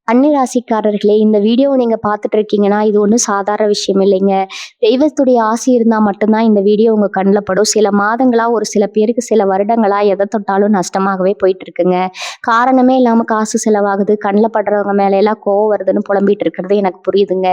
ராசிக்காரர்களே, இந்த வீடியோவை நீங்க பார்த்துட்டு இருக்கீங்கன்னா, இது ஒண்ணும் சாதாரண விஷயம் இல்லைங்க. தெய்வத்துடைய ஆசி இருந்தா மட்டும் தான் இந்த வீடியோ உங்க கண்ல படும். சில மாதங்களா, ஒரு சில பேருக்கு சில வருடங்களா எத தொட்டாலும் நஷ்டமாகவே போயிட்டு இருக்குங்க. காரணமே இல்லாம காசு செலவாகுது, கண்ல படுறவங்க மேல எல்லாம் கோவம் வருதுன்னு புலம்பிட்டு இருக்கிறது எனக்கு புரியுதுங்க.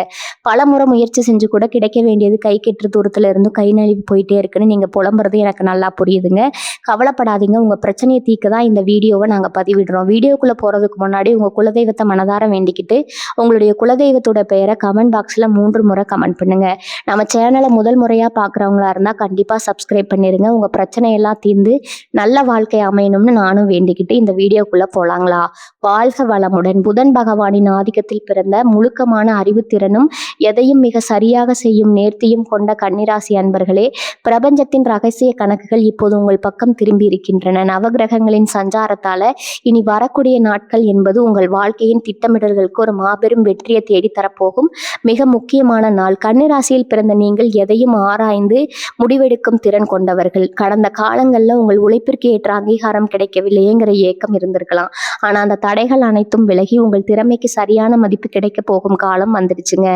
பலமுறை முயற்சி செஞ்சு கூட கிடைக்க வேண்டியது கைக்கெட்டுற தூரத்துல இருந்தும் கை நழுவி போயிட்டே இருக்குன்னு நீங்க புலம்புறது எனக்கு நல்லா புரியுதுங்க. கவலைப்படாதீங்க. உங்க பிரச்சனையை தீர்க்க தான் இந்த வீடியோவை நாங்க பதிவிடுறோம். வீடியோக்குள்ள போறதுக்கு முன்னாடி உங்க குலதெய்வத்தை மனதார வேண்டிக்கிட்டு உங்களுடைய குலதெய்வத்தோட பெயரை கமெண்ட் பாக்ஸ்ல 3 முறை கமெண்ட் பண்ணுங்க. நம்ம சேனலை முதல் முறையா பாக்குறவங்களா இருந்தா கண்டிப்பா சப்ஸ்கிரைப் பண்ணிருங்க. உங்க பிரச்சனை எல்லாம் தீர்ந்து நல்ல வாழ்க்கை அமையணும்னு நானும் வேண்டிக்கிட்டு இந்த வீடியோக்குள்ள போலாங்களா? வாழ்க வளமுடன். புதன் பகவானின் ஆதிக்கத்தில் பிறந்த முழுக்கமான அறிவுத்திறனும் எதையும் மிக சரியாக செய்யும் நேர்த்தியும் கொண்ட கன்னிராசி அன்பர்களே, பிரபஞ்சத்தின் ரகசிய கணக்குகள் இப்போது உங்கள் பக்கம் திரும்பி இருக்கின்றன. நவகிரகங்களின் சஞ்சாரத்தால இனி வரக்கூடிய நாட்கள் என்பது உங்கள் வாழ்க்கையின் திட்டமிடல்களுக்கு ஒரு மாபெரும் வெற்றியை தேடி தரப்போகும் மிக முக்கியமான நாள். கன்னிராசியில் பிறந்த நீங்கள் எதையும் ஆராய்ந்து முடிவெடுக்கும் திறன் கொண்டவர்கள். கடந்த காலங்களில் உங்கள் உழைப்பிற்கு ஏற்ற அங்கீகாரம் கிடைக்கவில்லையேங்கிற ஏக்கம் இருந்திருக்கலாம். ஆனா அந்த தடைகள் அனைத்தும் விலகி உங்கள் திறமைக்கு சரியான மதிப்பு கிடைக்க போகும் காலம் வந்துடுச்சுங்க.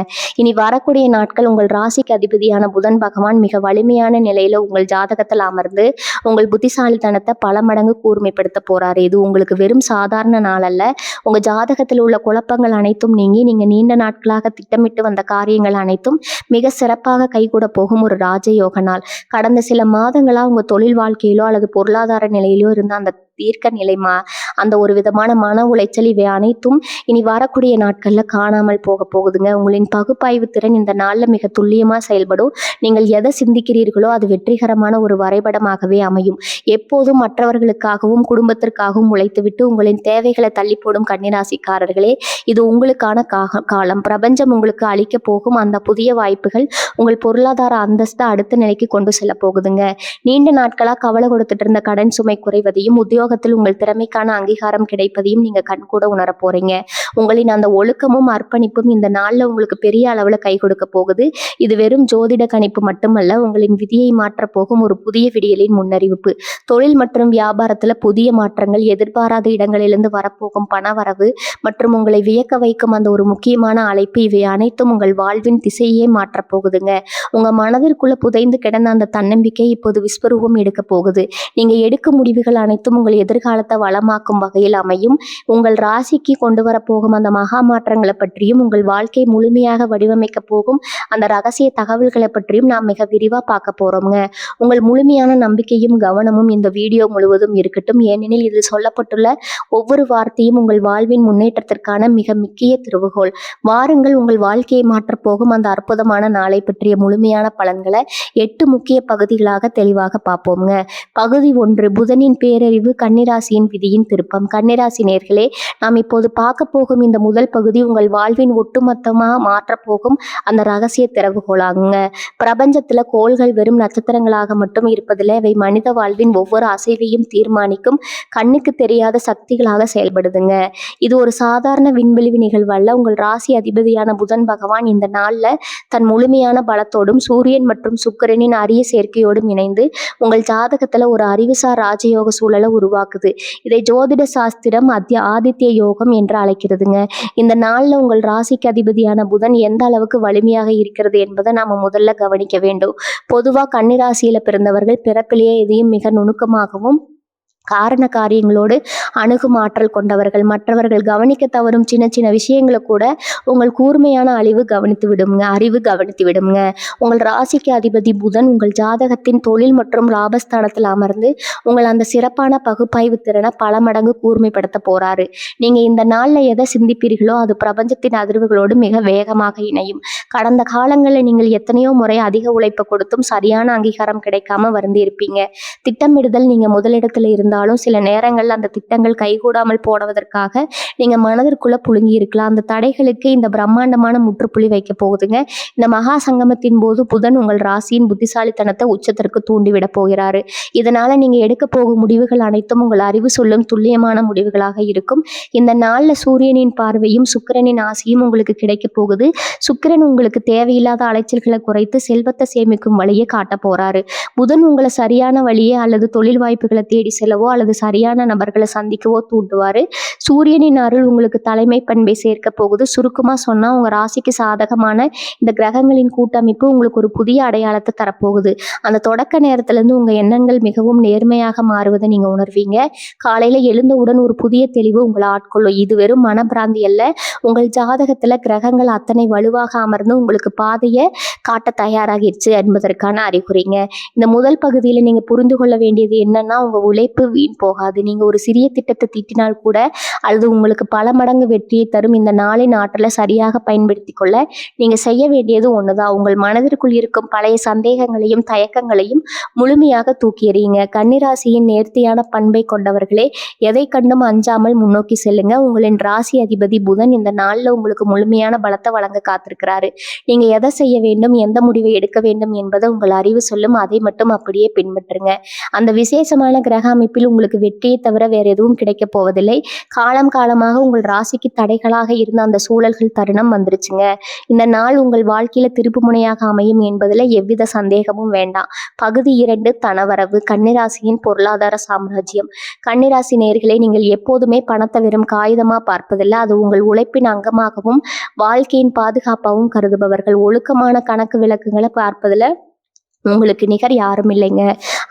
இனி வரக்கூடிய நாட்கள் உங்கள் ராசிக்கு அதிபதியான புதன் பகவான் மிக வலிமையான நிலையில உங்கள் ஜாதகத்தில் அமர்ந்து உங்கள் புத்திசாலித்தனத்தை பல மடங்கு கூர்மைப்படுத்த போறாரு. இது உங்களுக்கு வெறும் சாதாரண நாள் அல்ல. உங்க ஜாதகத்தில் உள்ள குழப்பங்கள் அனைத்தும் நீங்கி நீங்க நீண்ட நாட்களாக திட்டமிட்டு வந்த காரியங்கள் அனைத்தும் மிக சிறப்பாக கைகூட போகும் ஒரு ராஜயோக நாள். கடந்த சில மாதங்களா உங்க தொழில் வாழ்க்கையிலோ அல்லது பொருளாதார நிலையிலோ இருந்த அந்த தீர்க்க நிலைமா அந்த ஒரு விதமான மன உளைச்சல் இவை அனைத்தும் இனி வரக்கூடிய நாட்கள்ல காணாமல் போக போகுதுங்க. உங்களின் பகுப்பாய்வு திறன் இந்த நாள்ல மிக துல்லியமா செயல்படும். நீங்கள் எதை சிந்திக்கிறீர்களோ அது வெற்றிகரமான ஒரு வரைபடமாகவே அமையும். எப்போதும் மற்றவர்களுக்காகவும் குடும்பத்திற்காகவும் உழைத்துவிட்டு உங்களின் தேவைகளை தள்ளி போடும் கன்னிராசிக்காரர்களே, இது உங்களுக்கான காலம். பிரபஞ்சம் உங்களுக்கு அளிக்க போகும் அந்த புதிய வாய்ப்புகள் உங்கள் பொருளாதார அந்தஸ்தை அடுத்த நிலைக்கு கொண்டு செல்ல போகுதுங்க. நீண்ட நாட்களா கவலை கொடுத்துட்டு இருந்த கடன் சுமை குறைவதையும் உத்தியோகத்தில் உங்கள் திறமைக்கான அங்கீகாரம் கிடைப்பதையும் நீங்க கண்கூட உணர போறீங்க. உங்களின் அந்த ஒழுக்கமும் அர்ப்பணிப்பும் இந்த நாள்ல உங்களுக்கு பெரிய அளவுல கை கொடுக்க போகுது. இது வெறும் ஜோதிட கணிப்பு மட்டுமல்ல, உங்களின் விதியை மாற்ற போகும் ஒரு புதிய விடியலின் முன்னறிவிப்பு. தொழில் மற்றும் வியாபாரத்துல புதிய மாற்றங்கள், எதிர்பாராத இடங்களிலிருந்து வரப்போகும் பணவரவு மற்றும் உங்களை வியக்க வைக்கும் அந்த ஒரு முக்கியமான அழைப்பு, இவை அனைத்தும் உங்கள் வாழ்வின் திசையே மாற்ற போகுதுங்க. உங்க மனதிற்குள்ள புதைந்து கிடந்த அந்த தன்னம்பிக்கை இப்போது விஸ்வரூபம் எடுக்க போகுது. நீங்க எடுக்கும் முடிவுகள் அனைத்தும் உங்கள் எதிர்காலத்தை வளமாக்கும் வகையில் அமையும். உங்கள் ராசிக்கு கொண்டு வரப்போகும் அந்த மகா மாற்றங்களை பற்றியும் உங்கள் வாழ்க்கை முழுமையாக வடிவமைக்க போகும் அந்த ரகசிய தகவல்களை பற்றியும் நாம் மிக விரிவா பார்க்க போறோம்ங்க. உங்கள் முழுமையான நம்பிக்கையும் கவனமும் இந்த வீடியோ முழுவதும் இருக்கட்டும். ஏனெனில் இதில் சொல்லப்பட்டுள்ள ஒவ்வொரு வார்த்தையும் உங்கள் வாழ்வின் முன்னேற்றத்திற்கான மிக முக்கிய திறவுகோல். வாருங்கள், உங்கள் வாழ்க்கையை மாற்றப் போகும் அந்த அற்புதமான நாளை பற்றிய முழுமையான பலன்களை 8 முக்கிய பகுதிகளாக தெளிவாக பார்ப்போம்ங்க. பகுதி 1, புதனின் பேரறிவு, கன்னிராசியின் விதியின் திருப்பம். கன்னிராசி நேர்களே, நாம் இப்போது பார்க்க போகும் இந்த முதல் பகுதி உங்கள் வாழ்வின் ஒட்டுமொத்தமா மாற்றப் போகும் அந்த ரகசிய திறவுகோலாகுங்க. பிரபஞ்சத்துல கோள்கள் வெறும் நட்சத்திரங்களாக மட்டும் இருப்பதில்லை, அவை மனித வாழ்வின் ஒவ்வொரு அசைவையும் தீர்மானிக்கும் கண்ணுக்கு தெரியாத சக்திகளாக செயல்படுதுங்க. இது ஒரு சாதாரண விண்வெளி நிகழ்வு அல்ல. உங்கள் ராசி அதிபதியான புதன் பகவான் இந்த நாள்ல தன் முழுமையான பலத்தோடும் சூரியன் மற்றும் சுக்கிரனின் அரிய சேர்க்கையோடும் இணைந்து உங்கள் ஜாதகத்துல ஒரு அறிவுசார் ராஜயோக சூழலை உருவாக்குது. இதை ஜோதிட சாஸ்திரம் ஆதித்ய யோகம் என்று அழைக்கிறதுங்க. இந்த நாள்ல உங்கள் ராசிக்கு அதிபதியான புதன் எந்த அளவுக்கு வலிமையாக இருக்கிறது என்பதை நாம முதல்ல கவனிக்க வேண்டும். பொதுவா கன்னிராசியில பிறந்தவர்கள் பிறப்பிலேயே எதையும் மிக நுணுக்கமாகவும் காரண காரியங்களோடு அணுகும் ஆற்றல் கொண்டவர்கள். மற்றவர்கள் கவனிக்க தவறும் சின்ன சின்ன விஷயங்களை கூட உங்கள் கூர்மையான அறிவு கவனித்து விடுங்க. உங்கள் ராசிக்கு அதிபதி புதன் உங்கள் ஜாதகத்தின் தொழில் மற்றும் லாபஸ்தானத்தில் அமர்ந்து உங்கள் அந்த சிறப்பான பகுப்பாய்வு திறனை பல மடங்கு கூர்மைப்படுத்த போறாரு. நீங்க இந்த நாள்ல எதை சிந்திப்பீர்களோ அது பிரபஞ்சத்தின் அதிர்வுகளோடு மிக வேகமாக இணையும். கடந்த காலங்களில் நீங்கள் எத்தனையோ முறை அதிக உழைப்பு கொடுத்தும் சரியான அங்கீகாரம் கிடைக்காம வருந்தி இருப்பீங்க. திட்டமிடுதல் நீங்க முதலிடத்துல இருந்தாலும் சில நேரங்கள்ல அந்த திட்டங்கள் கைகூடாமல் போடுவதற்காக நீங்க மனதிற்குள்ள புழுங்கி இருக்கலாம். அந்த தடைகளுக்கு இந்த பிரம்மாண்டமான முற்றுப்புள்ளி வைக்க போகுதுங்க. இந்த மகா சங்கமத்தின் போது புதன் உங்கள் ராசியின் புத்திசாலித்தனத்தை உச்சத்திற்கு தூண்டிவிட போகிறாரு. இதனால நீங்க எடுக்க போகும் முடிவுகள் அனைத்தும் உங்கள் அறிவு சொல்லும் துல்லியமான முடிவுகளாக இருக்கும். இந்த நாள்ல சூரியனின் பார்வையும் சுக்கிரனின் ஆசையும் உங்களுக்கு கிடைக்க போகுது. சுக்கிரன் உங்களுக்கு தேவையில்லாத அலைச்சல்களை குறைத்து செல்வத்தை சேமிக்கும் வழியை காட்ட போறாரு. புதன் உங்களை சரியான வழியை அல்லது தொழில் வாய்ப்புகளை தேடி செல்லவோ செயல்படவோ அல்லது சரியான நபர்களை சந்திக்கவோ தூண்டுவாரு. சூரியனின் அருள் உங்களுக்கு தலைமை பண்பை சேர்க்க போகுது. சுருக்கமா சொன்னா உங்க ராசிக்கு சாதகமான இந்த கிரகங்களின் கூட்டமைப்பு உங்களுக்கு ஒரு புதிய அடையாளத்தை தரப்போகுது. அந்த தொடக்க நேரத்துல இருந்து உங்க எண்ணங்கள் மிகவும் நேர்மையாக மாறுவதை நீங்க உணர்வீங்க. காலையில எழுந்தவுடன் ஒரு புதிய தெளிவு உங்களை ஆட்கொள்ளும். இது வெறும் மனப்பிராந்தி அல்ல. உங்கள் ஜாதகத்துல கிரகங்கள் அத்தனை வலுவாக அமர்ந்து உங்களுக்கு பாதையை காட்ட தயாராகிடுச்சு என்பதற்கான அறிகுறிங்க. இந்த முதல் பகுதியில நீங்க புரிந்து கொள்ள வேண்டியது என்னன்னா, உங்க உழைப்பு வீண் போகாது. நீங்க ஒரு சிறிய திட்டத்தை தீட்டினால் கூட அல்லது உங்களுக்கு பல மடங்கு வெற்றியை தரும் இந்த நாளின் ஆற்றலை சரியாக பயன்படுத்தி கொள்ள நீங்க செய்ய வேண்டியது ஒண்ணுதான். உங்கள் மனதிற்குள் இருக்கும் பழைய சந்தேகங்களையும் தயக்கங்களையும் முழுமையாக தூக்கி எறியுங்க. கன்னிராசியின் நேர்த்தியான பண்பை கொண்டவர்களே, எதை கண்டும் அஞ்சாமல் முன்னோக்கி செல்லுங்க. உங்களின் ராசி அதிபதி புதன் இந்த நாள்ல உங்களுக்கு முழுமையான பலத்தை வழங்க காத்திருக்கிறாரு. நீங்க எதை செய்ய வேண்டும், எந்த முடிவை எடுக்க வேண்டும் என்பதை உங்கள் அறிவு சொல்லும். அதை மட்டும் அப்படியே பின்பற்றுங்க. அந்த விசேஷமான கிரக அமைப்பில் உங்களுக்கு வெற்றியை தவிர வேற எதுவும் கிடைக்க போவதில்லை. காலம் காலமாக உங்கள் ராசிக்கு தடைகளாக இருந்த அந்த சூழல்கள் தருணம் வந்துருச்சுங்க. இந்த நாள் உங்கள் வாழ்க்கையில திருப்பு முனையாக அமையும் என்பதுல எவ்வித சந்தேகமும் வேண்டாம். பகுதி 2, தனவரவு. கன்னிராசியின் பொருளாதார சாம்ராஜ்யம். கன்னிராசி நேயர்களே, நீங்கள் எப்போதுமே பணத்தை வெறும் காகிதமா பார்ப்பதில்லை. அது உங்கள் உழைப்பின் அங்கமாகவும் வாழ்க்கையின் பாதுகாப்பாகவும் கருதுபவர்கள். ஒழுக்கமான கணக்கு விளக்குகளை பார்ப்பதில் உங்களுக்கு நிகர் யாரும் இல்லைங்க.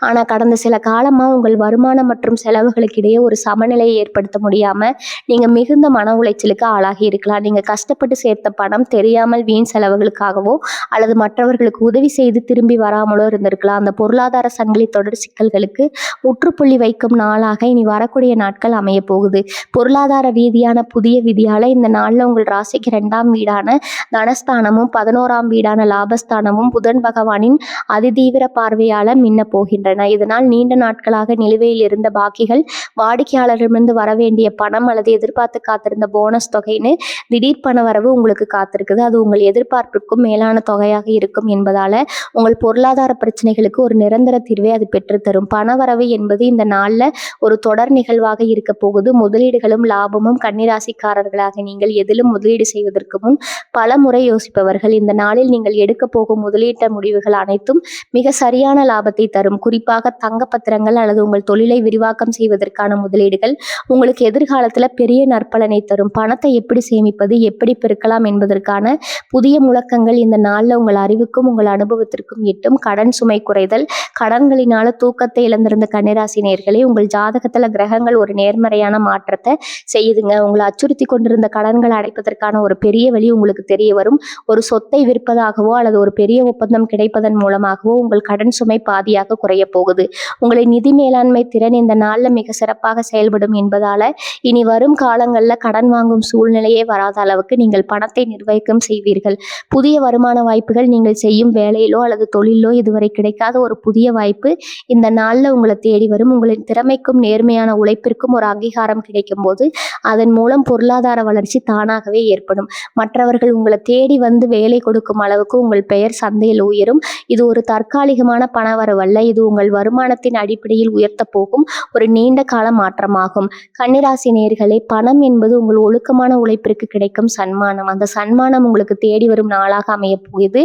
ஆனா கடந்த சில காலமா உங்கள் வருமானம் மற்றும் செலவுகளுக்கு இடையே ஒரு சமநிலையை ஏற்படுத்த முடியாம நீங்க மிகுந்த மன உளைச்சலுக்கு ஆளாகி இருக்கலாம். நீங்க கஷ்டப்பட்டு சேர்த்த பணம் தெரியாமல் வீண் செலவுகளுக்காகவோ அல்லது மற்றவர்களுக்கு உதவி செய்து திரும்பி வராமலோ இருந்திருக்கலாம். அந்த பொருளாதார சங்கிலி தொடர் சிக்கல்களுக்கு முற்றுப்புள்ளி வைக்கும் நாளாக இனி வரக்கூடிய நாட்கள் அமைய போகுது. பொருளாதார ரீதியான புதிய விதியால இந்த நாள்ல உங்கள் ராசிக்கு 2ஆம் வீடான தனஸ்தானமும் 11ஆம் வீடான லாபஸ்தானமும் புதன் பகவானின் அதிதீவிர பார்வையால மின்ன போகின்றன. இதனால் நீண்ட நாட்களாக நிலுவையில் இருந்த பாக்கிகள், வாடிக்கையாளரிடமிருந்து வரவேண்டிய பணம் அல்லது எதிர்பார்த்து காத்திருந்த போனஸ் தொகைன்னு திடீர் பண வரவு உங்களுக்கு காத்திருக்குது. அது உங்கள் எதிர்பார்ப்பிற்கும் மேலான தொகையாக இருக்கும் என்பதால உங்கள் பொருளாதார பிரச்சனைகளுக்கு ஒரு நிரந்தர தீர்வை அது பெற்றுத்தரும். பணவரவு என்பது இந்த நாள்ல ஒரு தொடர் நிகழ்வாக இருக்க போகுது. முதலீடுகளும் லாபமும் கன்னிராசிக்காரர்களாக நீங்கள் எதிலும் முதலீடு செய்வதற்கு முன் பல முறை யோசிப்பவர்கள். இந்த நாளில் நீங்கள் எடுக்க போகும் முதலீட்டு முடிவுகள் அனைத்தும் மிக சரியான லாபத்தை தரும். குறிப்பாக தங்க பத்திரங்கள் அல்லது உங்கள் தொழிலை விரிவாக்கம் செய்வதற்கான முதலீடுகள் உங்களுக்கு எதிர்காலத்துல பெரிய நற்பலனை தரும். பணத்தை எப்படி சேமிப்பது, எப்படி பெருக்கலாம் என்பதற்கான புதிய முழக்கங்கள் இந்த நாள்ல உங்கள் அறிவுக்கும் உங்கள் அனுபவத்திற்கும் எட்டும். கடன் சுமை குறைதல். கடன்களினால தூக்கத்தை இழந்திருந்த கன்னிராசி நேயர்களே, உங்கள் ஜாதகத்துல கிரகங்கள் ஒரு நேர்மறையான மாற்றத்தை செய்யுதுங்க. உங்களை அச்சுறுத்தி கொண்டிருந்த கடன்களை அடைப்பதற்கான ஒரு பெரிய வழி உங்களுக்கு தெரிய வரும். ஒரு சொத்தை விற்பதாகவோ அல்லது ஒரு பெரிய ஒப்பந்தம் கிடைப்பதன் மூலமாகவோ உங்கள் கடன் சுமை பாதியாக குறைய போகுது. உங்களை நிதி மேலாண்மை திறன் இந்த நாள்ல மிக சிறப்பாக செயல்படும் என்பதால இனி வரும் காலங்கள்ல கடன் வாங்கும் சூழ்நிலையே வராத அளவுக்கு நீங்கள் பணத்தை நிர்வகிக்கம் செய்வீர்கள். புதிய வருமான வாய்ப்புகள், நீங்கள் செய்யும் வேலையிலோ அல்லது தொழிலோ இதுவரை கிடைக்காத ஒரு புதிய வாய்ப்பு இந்த நாள்ல உங்களை தேடி வரும். உங்களின் திறமைக்கும் நேர்மையான உழைப்பிற்கும் ஒரு அங்கீகாரம் கிடைக்கும் போது அதன் மூலம் பொருளாதார வளர்ச்சி தானாகவே ஏற்படும். மற்றவர்கள் உங்களை தேடி வந்து வேலை கொடுக்கும் அளவுக்கு உங்கள் பெயர் சந்தையில் உயரும். இது ஒரு தற்காலிகமான பணவரவல்ல. இது உங்கள் வருமானத்தின் அடிப்படையில் உயர்த்த போகும் ஒரு நீண்ட கால மாற்றமாகும். கன்னிராசி நேயர்களே, பணம் என்பது உங்கள் ஒழுக்கமான உழைப்பிற்கு கிடைக்கும் சன்மானம். அந்த சன்மானம் உங்களுக்கு தேடி வரும் நாளாக அமைய போகுது.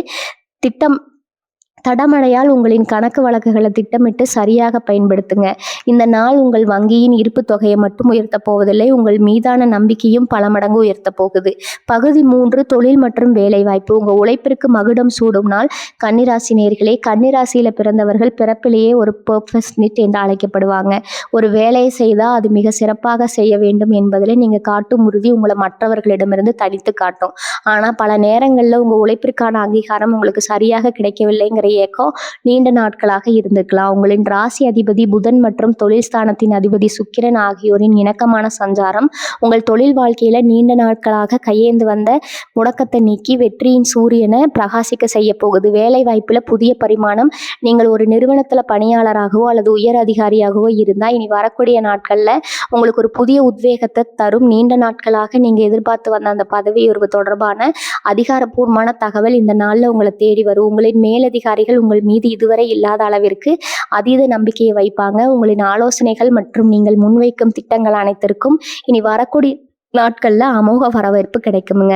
தடமடையால் உங்களின் கணக்கு வழக்குகளை திட்டமிட்டு சரியாக பயன்படுத்துங்க. இந்த நாள் உங்கள் வங்கியின் இருப்பு தொகையை மட்டும் உயர்த்த போவதில்லை, உங்கள் மீதான நம்பிக்கையும் பல மடங்கு உயர்த்த போகுது. பகுதி 3, தொழில் மற்றும் வேலைவாய்ப்பு. உங்கள் உழைப்பிற்கு மகுடம் சூடும் நாள். கன்னிராசி நேயர்களே, கன்னிராசியில பிறந்தவர்கள் பிறப்பிலேயே ஒரு பெர்ஃபெக்ஷனிஸ்ட் என்று அழைக்கப்படுவாங்க. ஒரு வேலையை செய்தால் அது மிக சிறப்பாக செய்ய வேண்டும் என்பதில் நீங்கள் காட்டும் உறுதி உங்களை மற்றவர்களிடமிருந்து தனித்து காட்டும். ஆனால் பல நேரங்களில் உங்கள் உழைப்பிற்கான அங்கீகாரம் உங்களுக்கு சரியாக கிடைக்கவில்லைங்கிற ஏக்கம் நீண்ட நாட்களாக இருந்திருக்கலாம். உங்களின் ராசி அதிபதி புதன் மற்றும் தொழில் ஸ்தானத்தின் அதிபதி சுக்கிரன் ஆகியோரின் இணக்கமான சஞ்சாரம் உங்கள் தொழில் வாழ்க்கையில நீண்ட நாட்களாக கையேந்து வந்த முடக்கத்தை நீக்கி வெற்றியின் சூரியனை பிரகாசிக்க செய்ய போகுது. வேலை வாய்ப்புல புதிய பரிமாணம். நீங்கள் ஒரு நிறுவனத்துல பணியாளராகவோ அல்லது உயர் அதிகாரியாகவோ இருந்தால் இனி வரக்கூடிய நாட்கள்ல உங்களுக்கு ஒரு புதிய உத்வேகத்தை தரும். நீண்ட நாட்களாக நீங்க எதிர்பார்த்து வந்த அந்த பதவி உயர்வு தொடர்பான அதிகாரப்பூர்வமான தகவல் இந்த நாள்ல உங்களை தேடி வரும். உங்களின் மேலதிகாரிகள் உங்கள் மீது இதுவரை இல்லாத அளவிற்கு அதீத நம்பிக்கையை வைப்பாங்க. உங்களின் ஆலோசனைகள் மற்றும் நீங்கள் முன்வைக்கும் திட்டங்கள் அனைத்திற்கும் இனி வரக்கூடிய நாட்கள்ல அமோக வரவேற்பு கிடைக்குமுங்க.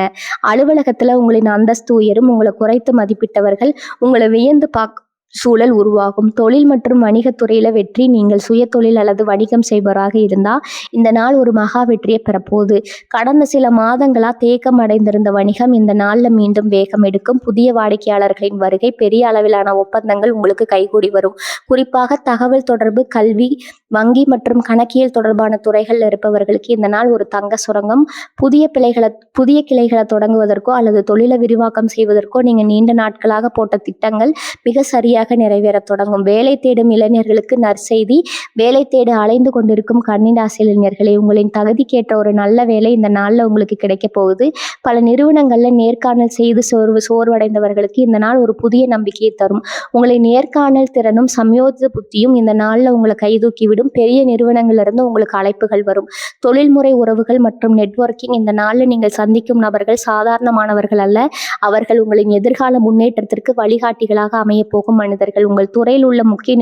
அலுவலகத்துல உங்களின் அந்தஸ்து உயரும். உங்களை குறைத்து மதிப்பிட்டவர்கள் உங்களை வியந்து சூழல் உருவாகும். தொழில் மற்றும் வணிகத்துறையில வெற்றி. நீங்கள் சுய தொழில் அல்லது வணிகம் செய்பவராக இருந்தா இந்த நாள் ஒரு மகா வெற்றியை பெறப்போகுது. கடந்த சில மாதங்களா தேக்கம் அடைந்திருந்த வணிகம் இந்த நாள்ல மீண்டும் வேகம் எடுக்கும். புதிய வாடிக்கையாளர்களின் வருகை, பெரிய அளவிலான ஒப்பந்தங்கள் உங்களுக்கு கைகூடி வரும். குறிப்பாக தகவல் தொடர்பு, கல்வி, வங்கி மற்றும் கணக்கியல் தொடர்பான துறைகள்ல இருப்பவர்களுக்கு இந்த நாள் ஒரு தங்க சுரங்கம். புதிய கிளைகளை தொடங்குவதற்கோ அல்லது தொழிலை விரிவாக்கம் செய்வதற்கோ நீங்க நீண்ட நாட்களாக போட்ட திட்டங்கள் மிக சரியாக நிறைவேற தொடங்கும். வேலை தேடும் இளைஞர்களுக்கு நற்செய்தி. வேலை தேட அலைந்து கொண்டிருக்கும் கன்னிராசி இளைஞர்களே, உங்களின் தகுதிக்கேற்ற ஒரு நல்ல வேலை இந்த நாள்ல உங்களுக்கு கிடைக்க போகுது. பல நிறுவனங்கள்ல நேர்காணல் செய்து சோர்வடைந்தவர்களுக்கு இந்த நாள் ஒரு புதிய நம்பிக்கையை தரும். உங்களின் நேர்காணல் திறனும் சமயோஜித புத்தியும் இந்த நாள்ல உங்களை கைதூக்கிவிடும். பெரிய நிறுவனங்கள்ல இருந்து உங்களுக்கு அழைப்புகள் வரும். தொழில்முறை உறவுகள் மற்றும் நெட்வொர்க்கிங். இந்த நாள்ல நீங்கள் சந்திக்கும் நபர்கள் சாதாரணமானவர்கள் அல்ல. அவர்கள் உங்களின் எதிர்கால முன்னேற்றத்திற்கு வழிகாட்டிகளாக அமைய போகும் மனிதர்கள். உங்கள் துறையில் உள்ள முக்கிய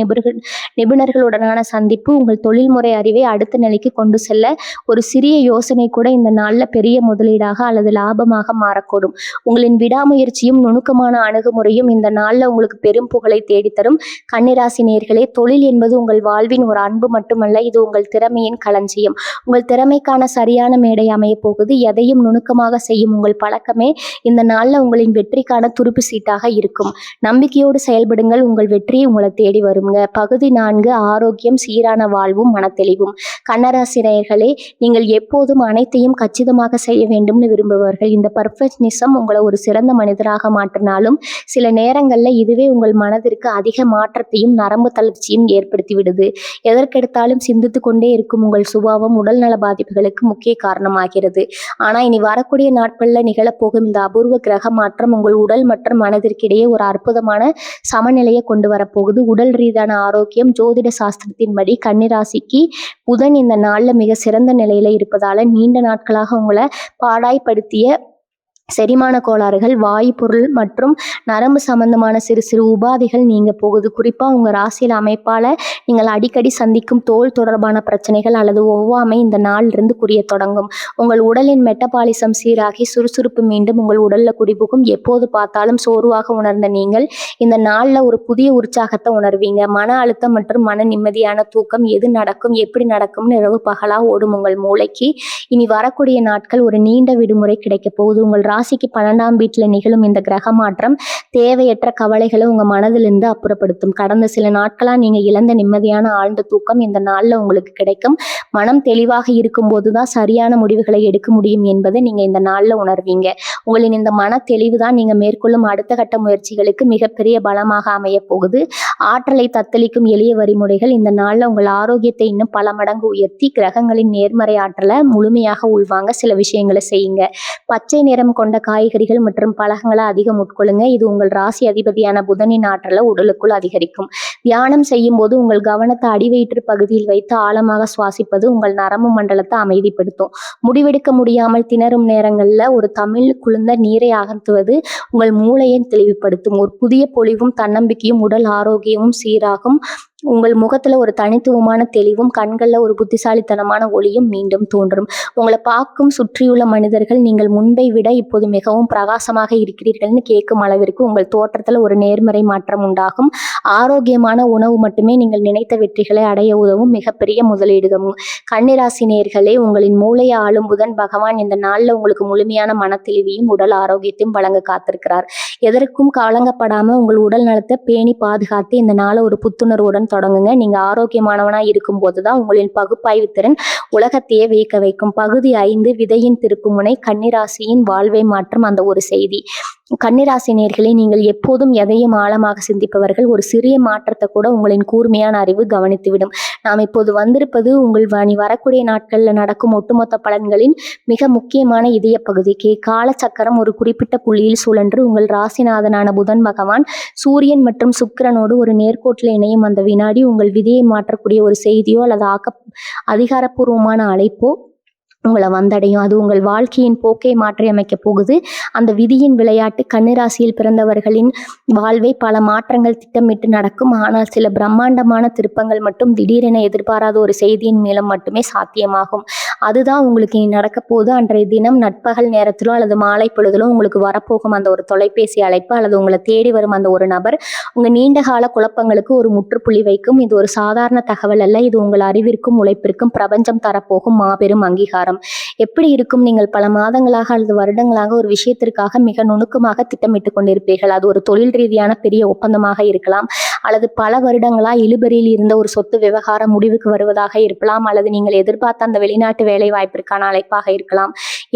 நிபுணர்களுடனான சந்திப்பு உங்கள் தொழில்முறை அறிவை அடுத்த நிலைக்கு கொண்டு செல்ல ஒரு சிறிய யோசனை கூட இந்த நாள்ல பெரிய முதலீடாக அல்லது லாபமாக மாறக்கூடும். உங்களின் விடாமுயற்சியும் நுணுக்கமான அணுகுமுறையும் இந்த நாள்ல உங்களுக்கு பெரும் புகழை தேடித்தரும். கன்னிராசி நேயர்களே, தொழில் என்பது உங்கள் வாழ்வின் ஒரு அன்பு மட்டுமல்ல, இது உங்கள் திறமையின் களஞ்சியம். உங்கள் திறமைக்கான சரியான மேடை அமைய போகுது. எதையும் நுணுக்கமாக செய்யும் உங்கள் பழக்கமே இந்த நாள்ல உங்களின் வெற்றிக்கான துருப்பு சீட்டாக இருக்கும். நம்பிக்கையோடு செயல்படுங்கள். உங்கள் வெற்றி உங்களை தேடி வருங்க. பகுதி 4. ஆரோக்கியம், சீரான வாழ்வும் மனத்தெளிவும். கன்னிராசி நேயர்களே, நீங்கள் எப்போதும் அனைத்தையும் கச்சிதமாக செய்ய வேண்டும்னு விரும்புபவர்கள். இந்த பர்ஃபெக்ஷனிசம் உங்களை ஒரு சிறந்த மனிதராக மாற்றினாலும் சில நேரங்கள்ல இதுவே உங்கள் மனதிற்கு அதிக மாற்றத்தையும் நரம்பு தளர்ச்சியும் ஏற்படுத்தி விடுது. எதற்கெடுத்தாலும் சிந்தித்து கொண்டே இருக்கும் உங்கள் சுபாவம் உடல்நல பாதிப்புகளுக்கு முக்கிய காரணமாகிறது. ஆனா இனி வரக்கூடிய நாட்கள்ல நிகழப்போகும் இந்த அபூர்வ கிரக மாற்றம் உங்கள் உடல் மற்றும் மனதிற்கிடையே ஒரு அற்புதமான சமநிலையை கொண்டு வரப்போகுது. உடல் ரீதியான ஆரோக்கியம். ஜோதிட சாஸ்திரத்தின்படி கன்னிராசிக்கு புதன் இந்த நாள்ல மிக சிறந்த நிலையில இருப்பதால நீண்ட நாட்களாக உங்களை பாடாய்படுத்திய செரிமான கோளாறுகள், வாயு பொருள் மற்றும் நரம்பு சம்பந்தமான சிறு சிறு உபாதைகள் நீங்க போகுது. குறிப்பா உங்க ராசியில அமைப்பால நீங்கள் அடிக்கடி சந்திக்கும் தோல் தொடர்பான பிரச்சனைகள் அல்லது ஒவ்வாமை இந்த நாளிலிருந்து குறைய தொடங்கும். உங்கள் உடலின் மெட்டபாலிசம் சீராகி சுறுசுறுப்பு மீண்டும் உங்கள் உடல்ல குடிபுகும். எப்போது பார்த்தாலும் சோர்வாக உணர்ந்த நீங்கள் இந்த நாள்ல ஒரு புதிய உற்சாகத்தை உணர்வீங்க. மன அழுத்தம் மற்றும் மன நிம்மதியான தூக்கம். எது நடக்கும், எப்படி நடக்கும்னு இரவு பகலா ஓடும் உங்கள் மூளைக்கு இனி வரக்கூடிய நாட்கள் ஒரு நீண்ட விடுமுறை கிடைக்க போகுது. உங்கள் ராசிக்கு 12ஆம் வீட்டில் நிகழும் இந்த கிரக மாற்றம் தேவையற்ற கவலைகளை உங்க மனதிலிருந்து அப்புறப்படுத்தும். கடந்த சில நாட்களா நீங்க இழந்த நிம்மதியான ஆழ்ந்த தூக்கம் இந்த நாள்ல உங்களுக்கு கிடைக்கும். மனம் தெளிவாக இருக்கும் போதுதான் சரியான முடிவுகளை எடுக்க முடியும் என்பதை நீங்க இந்த நாள்ல உணர்வீங்க. உங்களின் இந்த மன தெளிவு தான் நீங்க மேற்கொள்ளும் அடுத்த கட்ட முயற்சிகளுக்கு மிகப்பெரிய பலமாக அமைய போகுது. ஆற்றலை தத்தளிக்கும் எளிய வழிமுறைகள் இந்த நாள்ல உங்கள் ஆரோக்கியத்தை இன்னும் பல மடங்கு உயர்த்தி கிரகங்களின் நேர்மறை ஆற்றலை முழுமையாக உள்வாங்க சில விஷயங்களை செய்யுங்க. பச்சை நிறம் கொண்ட காய்கறிகள் மற்றும் பழங்களை அதிகம் உட்கொள்ளுங்க. இது உங்கள் ராசி அதிபதியான புதனின் ஆற்றலை உடலுக்குள் அதிகரிக்கும். தியானம் செய்யும் போது உங்கள் கவனத்தை அடிவயிற்று பகுதியில் வைத்து ஆழமாக சுவாசிப்பது உங்கள் நரம்பு மண்டலத்தை அமைதிப்படுத்தும். முடிவெடுக்க முடியாமல் திணறும் நேரங்கள்ல ஒரு தமிழ் குளிர்ந்த நீரை அகற்றுவது உங்கள் மூளையை தெளிவுபடுத்தும். ஒரு புதிய பொலிவும் தன்னம்பிக்கையும் உடல் ஆரோக்கியமும் சீராகும். உங்கள் முகத்துல ஒரு தனித்துவமான தெளிவும் கண்கள்ல ஒரு புத்திசாலித்தனமான ஒளியும் மீண்டும் தோன்றும். உங்களை பார்க்கும் சுற்றியுள்ள மனிதர்கள் நீங்கள் முன்பை விட இப்போது மிகவும் பிரகாசமாக இருக்கிறீர்கள்னு கேட்கும் அளவிற்கு உங்கள் தோற்றத்துல ஒரு நேர்மறை மாற்றம் உண்டாகும். ஆரோக்கியமான உணவு மட்டுமே நீங்கள் நினைத்த வெற்றிகளை அடைய உதவும் மிகப்பெரிய முதலீடுகளும். கன்னிராசி நேயர்களே, உங்களின் மூளையை ஆளும் புதன் பகவான் இந்த நாள்ல உங்களுக்கு முழுமையான மனத்தெளிவையும் உடல் ஆரோக்கியத்தையும் வழங்க காத்திருக்கிறார். எதற்கும் கலங்கப்படாம உங்கள் உடல் நலத்தை பேணி பாதுகாத்து இந்த நாளை ஒரு புத்துணர்வுடன் தொடங்குங்க. நீங்க ஆரோக்கியமானவனா இருக்கும் போதுதான் உங்களின் பகுப்பாய்வு திறன் உலகத்தையே வியக்க வைக்கும். பகுதி 5. விதையின் திருப்புமுனை. கன்னிராசியின் வாழ்வை மாற்றும் அந்த ஒரு செய்தி. கன்னிராசி நேயர்களே, நீங்கள் எப்போதும் எதையும் ஆழமாக சிந்திப்பவர்கள். ஒரு சிறிய மாற்றத்தை கூட உங்களின் கூர்மையான அறிவு கவனித்துவிடும். நாம் இப்போது வந்திருப்பது உங்கள் வரக்கூடிய நாட்கள்ல நடக்கும் ஒட்டுமொத்த பலன்களின் மிக முக்கியமான இதய பகுதிக்கு. காலச்சக்கரம் ஒரு குறிப்பிட்ட புள்ளியில் சுழன்று உங்கள் ராசிநாதனான புதன் பகவான் சூரியன் மற்றும் சுக்கிரனோடு ஒரு நேர்கோட்டில் இணையும் அந்த வினாடி உங்கள் விதியை மாற்றக்கூடிய ஒரு செய்தியோ அல்லது அதிகாரப்பூர்வமான அழைப்போ உங்களை வந்தடையும். அது உங்கள் வாழ்க்கையின் போக்கை மாற்றி அமைக்க போகுது. அந்த விதியின் விளையாட்டு கன்னிராசியில் பிறந்தவர்களின் வாழ்வை பல மாற்றங்கள் திட்டமிட்டு நடக்கும். ஆனால் சில பிரம்மாண்டமான திருப்பங்கள் மட்டும் திடீரென எதிர்பாராத ஒரு செய்தியின் மூலம் மட்டுமே சாத்தியமாகும். அதுதான் உங்களுக்கு இனி நடக்க போகுது. அன்றைய தினம் நட்பகல் நேரத்திலோ அல்லது மாலை பொழுதிலோ உங்களுக்கு வரப்போகும் அந்த ஒரு தொலைபேசி அழைப்பு அல்லது உங்களை தேடி வரும் அந்த ஒரு நபர் உங்க நீண்ட கால குழப்பங்களுக்கு ஒரு முற்றுப்புள்ளி வைக்கும். இது ஒரு சாதாரண தகவல் அல்ல. இது உங்கள் அறிவிற்கும் உழைப்பிற்கும் பிரபஞ்சம் தரப்போகும் மாபெரும் அங்கீகாரம். எப்படி இருக்கும்? நீங்கள் பல மாதங்களாக அல்லது வருடங்களாக ஒரு விஷயத்திற்காக மிக நுணுக்கமாக திட்டமிட்டு கொண்டிருப்பீர்கள். அது ஒரு தொழில் ரீதியான பெரிய ஒப்பந்தமாக இருக்கலாம், அல்லது பல வருடங்களா இழுபறியில் இருந்த ஒரு சொத்து விவகாரம் முடிவுக்கு வருவதாக இருக்கலாம், அல்லது நீங்கள் எதிர்பார்த்த அந்த வெளிநாட்டு வேலை வாய்ப்பிற்கான அழைப்பாக இருக்கலாம்.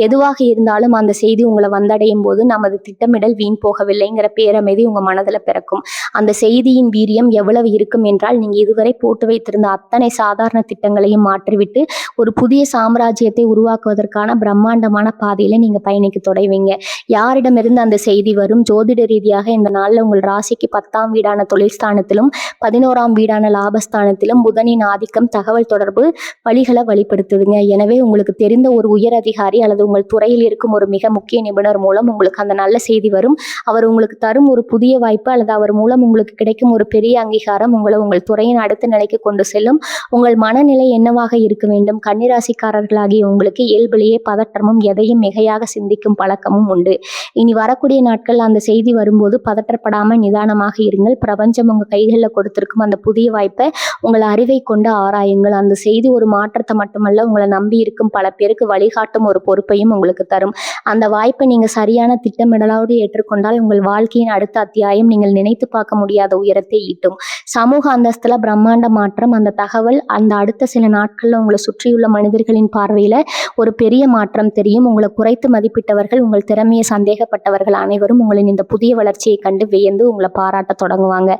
எதுவாக இருந்தாலும் அந்த செய்தி உங்களை வந்தடையும் போது நமது திட்டமிடல் வீண் போகவில்லைங்கிற பேரமைதி உங்க மனதில் பிறக்கும். அந்த செய்தியின் வீரியம் எவ்வளவு இருக்கும் என்றால், நீங்க இதுவரை போட்டு வைத்திருந்த அத்தனை சாதாரண திட்டங்களையும் மாற்றிவிட்டு ஒரு புதிய சாம்ராஜ்யத்தை உருவாக்குவதற்கான பிரம்மாண்டமான பாதையில நீங்க பயணிக்க தொடங்குவீங்க. யாரிடமிருந்து அந்த செய்தி வரும்? ஜோதிட ரீதியாக இந்த நாள்ல உங்கள் ராசிக்கு 10ஆம் வீடான தொழில் ஸ்தானத்திலும் 11ஆம் வீடான லாபஸ்தானத்திலும் புதனின் ஆதிக்கம் தகவல் தொடர்பு வழிகளை வழிபடுத்துதுங்க. எனவே உங்களுக்கு தெரிந்த ஒரு உயர் அதிகாரி அல்லது உங்கள் துறையில் இருக்கும் ஒரு மிக முக்கிய நிபுணர் மூலம் உங்களுக்கு அந்த நல்ல செய்தி வரும். அவர் உங்களுக்கு தரும் ஒரு புதிய வாய்ப்பு அல்லது அவர் மூலம் உங்களுக்கு கிடைக்கும் ஒரு பெரிய அங்கீகாரம் உங்களை உங்கள் துறையின் அடுத்த நிலைக்கு கொண்டு செல்லும். உங்கள் மனநிலை என்னவாக இருக்க வேண்டும்? கன்னிராசிக்காரர்களாகிய உங்களுக்கு இயல்பிலேயே பதற்றமும் எதையும் மிகையாக சிந்திக்கும் பழக்கமும் உண்டு. இனி வரக்கூடிய நாட்கள் அந்த செய்தி வரும்போது பதற்றப்படாம நிதானமாக இருங்கள். பிரபஞ்சம் உங்க கைகளில் கொடுத்திருக்கும் அந்த புதிய வாய்ப்பை உங்கள் அறிவை கொண்டு ஆராயுங்கள். அந்த செய்தி ஒரு மாற்றத்தை மட்டுமல்ல, உங்களை நம்பி இருக்கும் பல பேருக்கு வழிகாட்டும் ஒரு பொறுப்பையும் உங்களுக்கு தரும். அந்த வாய்ப்பை நீங்க சரியான திட்டமிடலோடு ஏற்றுக்கொண்டால் உங்கள் வாழ்க்கையின் அடுத்த அத்தியாயம் நீங்கள் நினைத்து பார்க்க முடியாத உயரத்தை ஈட்டும். சமூக அந்தஸ்துல பிரம்மாண்ட மாற்றம். அந்த தகவல் அந்த அடுத்த சில நாட்கள்ல உங்களை சுற்றியுள்ள மனிதர்களின் பார்வையில ஒரு பெரிய மாற்றம் தெரியும். உங்களை குறைத்து மதிப்பிட்டவர்கள், உங்கள் திறமையை சந்தேகப்பட்டவர்கள் அனைவரும் உங்களின் இந்த புதிய வளர்ச்சியை கண்டு வியந்து உங்களை பாராட்ட தொடங்குவாங்க.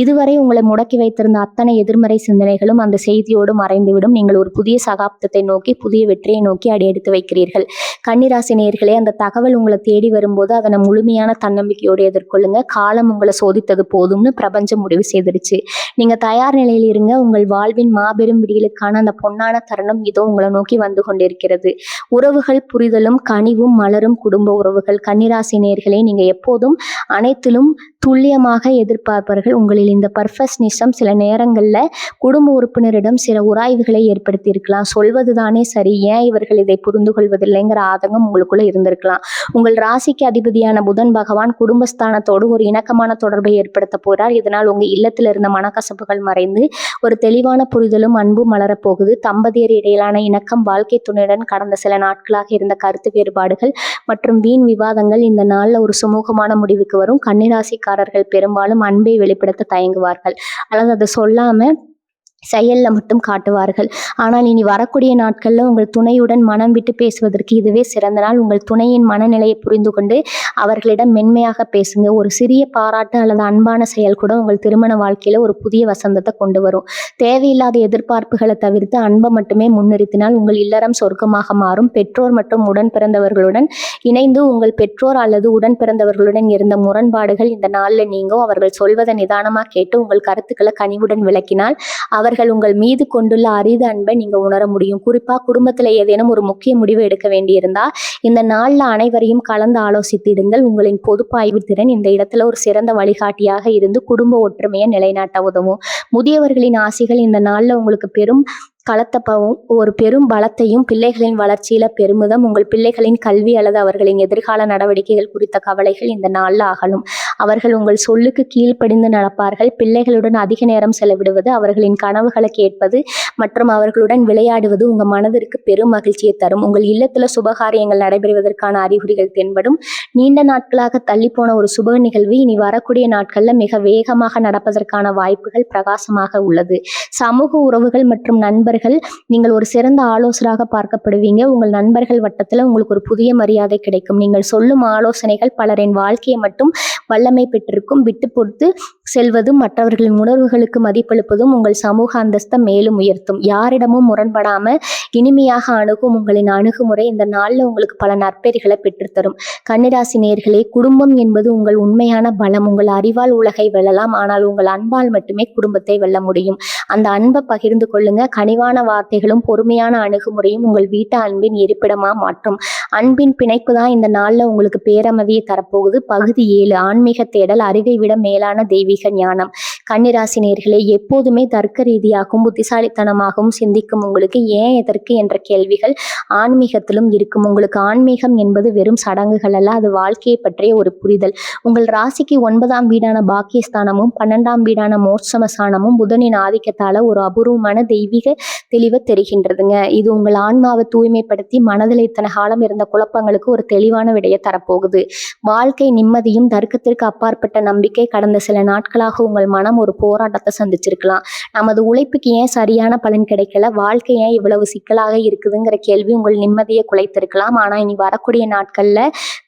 இதுவரை உங்களை முடக்கி வைத்திருந்த அத்தனை எதிர்மறை சிந்தனைகளும் அந்த செய்தியோடு மறைந்துவிடும். நீங்கள் ஒரு புதிய சகாப்தத்தை நோக்கி, புதிய வெற்றியை நோக்கி அடியெடுத்து வைக்கிறீர்கள். கன்னிராசி நேயர்களே, அந்த தகவல் உங்களை தேடி வரும்போது அதனை முழுமையான தன்னம்பிக்கையோடு எதிர்கொள்ளுங்க. காலம் உங்களை சோதித்தது போதும்னு பிரபஞ்சம் முடிவு செய்திருச்சு. நீங்க தயார் நிலையில் இருங்க. உங்கள் வாழ்வின் மாபெரும் விடியலுக்கான அந்த பொன்னான தருணம் இதோ உங்களை நோக்கி வந்து கொண்டிருக்கிறது. உறவுகள் புரிதலும் கனிவும் மலரும் குடும்ப உறவுகள். கன்னிராசி நேயர்களே, நீங்க எப்போதும் அனைத்திலும் துல்லியமாக எதிர்பார்ப்பார்கள். உங்களில் இந்த பர்ஃபெக்ஷனிசம் சில நேரங்கள்ல குடும்ப உறுப்பினரிடம் சில உராய்வுகளை ஏற்படுத்தி இருக்கலாம். சொல்வதுதானே சரி, ஏன் இவர்கள் இதை புரிந்து கொள்வதில்லைங்கிற ஆதங்கம் உங்களுக்குள்ள இருந்திருக்கலாம். உங்கள் ராசிக்கு அதிபதியான புதன் பகவான் குடும்பஸ்தானத்தோடு ஒரு இணக்கமான தொடர்பை ஏற்படுத்த போறார். இதனால் உங்க இல்லத்தில் இருந்த மனக்கசப்புகள் மறைந்து ஒரு தெளிவான புரிதலும் அன்பும் மலரப்போகுது. தம்பதியர் இடையிலான இணக்கம், வாழ்க்கை துணையுடன் கடந்த சில நாட்களாக இருந்த கருத்து வேறுபாடுகள் மற்றும் வீண் விவாதங்கள் இந்த நாள்ல ஒரு சுமூகமான முடிவுக்கு வரும். கன்னிராசிக்காரர்கள் பெரும்பாலும் அன்பை வெளிப்படுத்த தயங்குவார்கள், அல்லது அதை சொல்லாம செயல்ல மட்டும் காட்டுவார்கள். ஆனால் இனி வரக்கூடிய நாட்கள்ல உங்கள் துணையுடன் மனம் விட்டு பேசுவதற்கு இதுவே சிறந்த நாள். உங்கள் துணையின் மனநிலையை புரிந்து கொண்டு அவர்களிடம் மென்மையாக பேசுங்க. ஒரு சிறிய பாராட்டு அல்லது அன்பான செயல் கூட உங்கள் திருமண வாழ்க்கையில ஒரு புதிய வசந்தத்தை கொண்டு வரும். தேவையில்லாத எதிர்பார்ப்புகளை தவிர்த்து அன்பை மட்டுமே முன்னிறுத்தினால் உங்கள் இல்லறம் சொர்க்கமாக மாறும். பெற்றோர் மற்றும் உடன் பிறந்தவர்களுடன் இணைந்து உங்கள் பெற்றோர் அல்லது உடன் பிறந்தவர்களுடன் இருந்த முரண்பாடுகள் இந்த நாள்ல நீங்கும். அவர்கள் சொல்வதை நிதானமாக கேட்டு உங்கள் கருத்துக்களை கனிவுடன் விளக்கினால் அவர்கள் உங்கள் மீது கொண்டுள்ள அரித அன்பை நீங்க உணர முடியும். குறிப்பா குடும்பத்துல ஏதேனும் ஒரு முக்கிய முடிவு எடுக்க வேண்டியிருந்தா இந்த நாள்ல அனைவரையும் கலந்து ஆலோசித்திடுங்கள். உங்களின் பொதுப்பாய்வு திறன் இந்த இடத்துல ஒரு சிறந்த வழிகாட்டியாக இருந்து குடும்ப ஒற்றுமையை நிலைநாட்ட உதவும். முதியவர்களின் ஆசைகள் இந்த நாள்ல உங்களுக்கு ஒரு பெரும் பலத்தையும் பிள்ளைகளின் வளர்ச்சியில பெருமிதம். உங்கள் பிள்ளைகளின் கல்வி அல்லது அவர்களின் எதிர்கால நடவடிக்கைகள் குறித்த கவலைகள் இந்த நாள்ல அகலும். அவர்கள் உங்கள் சொல்லுக்கு கீழ்ப்படிந்து நடப்பார்கள். பிள்ளைகளுடன் அதிக நேரம் செலவிடுவது, அவர்களின் கனவுகளை கேட்பது மற்றும் அவர்களுடன் விளையாடுவது உங்க மனதிற்கு பெரும் மகிழ்ச்சியை தரும். உங்கள் இல்லத்துல சுபகாரியங்கள் நடைபெறுவதற்கான அறிகுறிகள் தென்படும். நீண்ட நாட்களாக தள்ளிப்போன ஒரு சுப நிகழ்வு இனி வரக்கூடிய நாட்கள்ல மிக வேகமாக நடப்பதற்கான வாய்ப்புகள் பிரகாசமாக உள்ளது. சமூக உறவுகள் மற்றும் நண்பர்கள், நீங்கள் ஒரு சிறந்த ஆலோசகராக பார்க்கப்படுவீங்க. உங்கள் நண்பர்கள் வட்டத்துல உங்களுக்கு ஒரு புதிய மரியாதை கிடைக்கும். நீங்கள் சொல்லும் ஆலோசனைகள் பலரின் வாழ்க்கையை மட்டும் வல்லமை பெற்றிருக்கும். விட்டு பொறுத்து செல்வதும் மற்றவர்களின் உணர்வுகளுக்கு மதிப்பளிப்பதும் உங்கள் சமூக அந்தஸ்தை மேலும் உயர்த்தும். யாரிடமும் முரண்படாம இனிமையாக அணுகும் உங்களின் அணுகுமுறை இந்த நாள்ல உங்களுக்கு பல நற்பெயர்களை பெற்றுத்தரும். கன்னிராசி நேயர்களே, குடும்பம் என்பது உங்கள் உண்மையான பலம். உங்கள் அறிவால் உலகை வெல்லலாம், ஆனால் உங்கள் அன்பால் மட்டுமே குடும்பத்தை வெல்ல முடியும். அந்த அன்பை பகிர்ந்து கொள்ளுங்க. கனிவான வார்த்தைகளும் பொறுமையான அணுகுமுறையும் உங்கள் வீட்டை அன்பின் இருப்பிடமா மாற்றும். அன்பின் பிணைப்பு தான் இந்த நாள்ல உங்களுக்கு பேரமதியை தரப்போகுது. பகுதி 7, ஆன்மீக தேடல், அறிவை விட மேலான தெய்வீக ஞானம். கன்னிராசி நேயர்களே, எப்போதுமே தர்க்க ரீதியாகவும் புத்திசாலித்தனமாகவும் சிந்திக்கும் உங்களுக்கு ஏன் எதற்கு என்ற கேள்விகள் ஆன்மீகத்திலும் இருக்கும். உங்களுக்கு ஆன்மீகம் என்பது வெறும் சடங்குகள் அல்ல, அது வாழ்க்கையை பற்றிய ஒரு புரிதல். உங்கள் ராசிக்கு 9ஆம் வீடான பாக்கியஸ்தானமும் 12ஆம் வீடான மோட்சமஸ்தானமும் புதனின் ஆதிக்கத்தால ஒரு அபூர்வமான தெய்வீக தெளிவை தெரிகின்றதுங்க. இது உங்கள் ஆன்மாவை தூய்மைப்படுத்தி மனதில் இத்தனை காலம் இருந்த குழப்பங்களுக்கு ஒரு தெளிவான விடையை தரப்போகுது. வாழ்க்கை நிம்மதியும் தர்க்கத்திற்கு அப்பாற்பட்ட நம்பிக்கை. கடந்த சில நாட்களாக உங்கள் மனம் ஒரு போராட்டத்தை சந்திச்சிருக்கலாம். நமது உழைப்புக்கு ஏன் சரியான பலன் கிடைக்கல, வாழ்க்கை ஏன் இவ்வளவு சிக்கலாக இருக்குதுங்கிற கேள்வி உங்கள் நிம்மதியை குலைத்திருக்கலாம். ஆனா இனி வரக்கூடிய நாட்கள்ல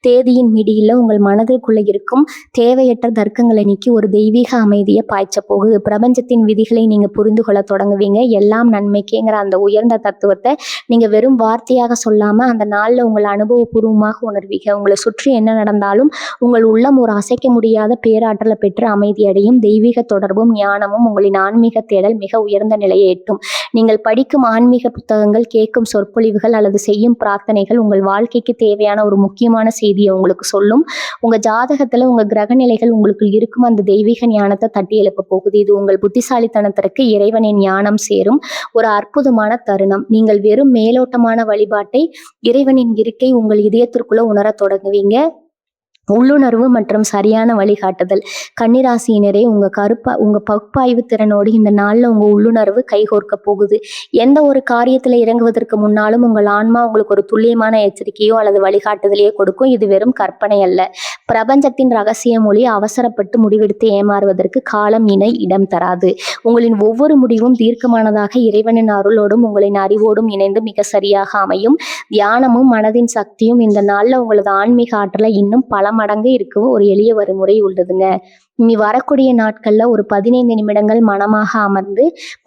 தேதியின் மிடியில் உங்கள் மனதிற்குள்ள இருக்கும் தேவையற்ற தர்க்கங்களை நீக்கி ஒரு தெய்வீக அமைதியை பாய்ச்ச போகுது. பிரபஞ்சத்தின் விதிகளை நீங்க புரிந்து கொள்ள தொடங்குவீங்க. எல்லாம் நன்மைக்கேங்கிற அந்த உயர்ந்த தத்துவத்தை நீங்க வெறும் வார்த்தையாக சொல்லாம அந்த நாள்ல உங்கள் அனுபவபூர்வமாக உணர்வீங்க. உங்களை சுற்றி என்ன நடந்தாலும் உங்கள் உள்ளம் ஒரு அசைக்க முடியாத பேராற்றலை பெற்று அமைதியடையும். தெய்வீக தொடர்பும் ஞானமும் உங்களின் ஆன்மீக தேடல் மிக உயர்ந்த நிலையை எட்டும். நீங்கள் படிக்கும் ஆன்மீக புத்தகங்கள், கேட்கும் சொற்பொழிவுகள் அல்லது செய்யும் பிரார்த்தனைகள் உங்கள் வாழ்க்கைக்கு தேவையான ஒரு முக்கியமான செய்தியை உங்களுக்கு சொல்லும். உங்க ஜாதகத்துல உங்க கிரக நிலைகள் உங்களுக்கு இருக்கும் அந்த தெய்வீக ஞானத்தை தட்டி எழுப்ப போகுது. இது உங்கள் புத்திசாலித்தனத்திற்கு இறைவனின் ஞானம் சேரும் ஒரு அற்புதமான தருணம். நீங்கள் வெறும் மேலோட்டமான வழிபாட்டை இறைவனின் இருக்கை உங்கள் இதயத்திற்குள்ள உணர தொடங்குவீங்க. உள்ளுணர்வு மற்றும் சரியான வழிகாட்டுதல். கன்னிராசியினரே, உங்க பகுப்பாய்வு திறனோடு இந்த நாள்ல உங்க உள்ளுணர்வு கைகோர்க்க போகுது. எந்த ஒரு காரியத்துல இறங்குவதற்கு முன்னாலும் உங்கள் ஆன்மா உங்களுக்கு ஒரு துல்லியமான எச்சரிக்கையோ அல்லது வழிகாட்டுதலையோ கொடுக்கும். இது வெறும் கற்பனை அல்ல, பிரபஞ்சத்தின் ரகசிய மொழி. அவசரப்பட்டு முடிவெடுத்து ஏமாறுவதற்கு காலம் இணை இடம் தராது. உங்களின் ஒவ்வொரு முடிவும் தீர்க்கமானதாக இறைவனின் அருளோடும் உங்களின் அறிவோடும் இணைந்து மிக சரியாக அமையும். தியானமும் மனதின் சக்தியும் இந்த நாள்ல உங்களது ஆன்மீக ஆற்றலை இன்னும் பல மடங்கு இருக்கும் ஒரு எளிய வழிமுறை உள்ளதுங்க. இனி வரக்கூடிய நாட்கள்ல ஒரு 15 நிமிடங்கள்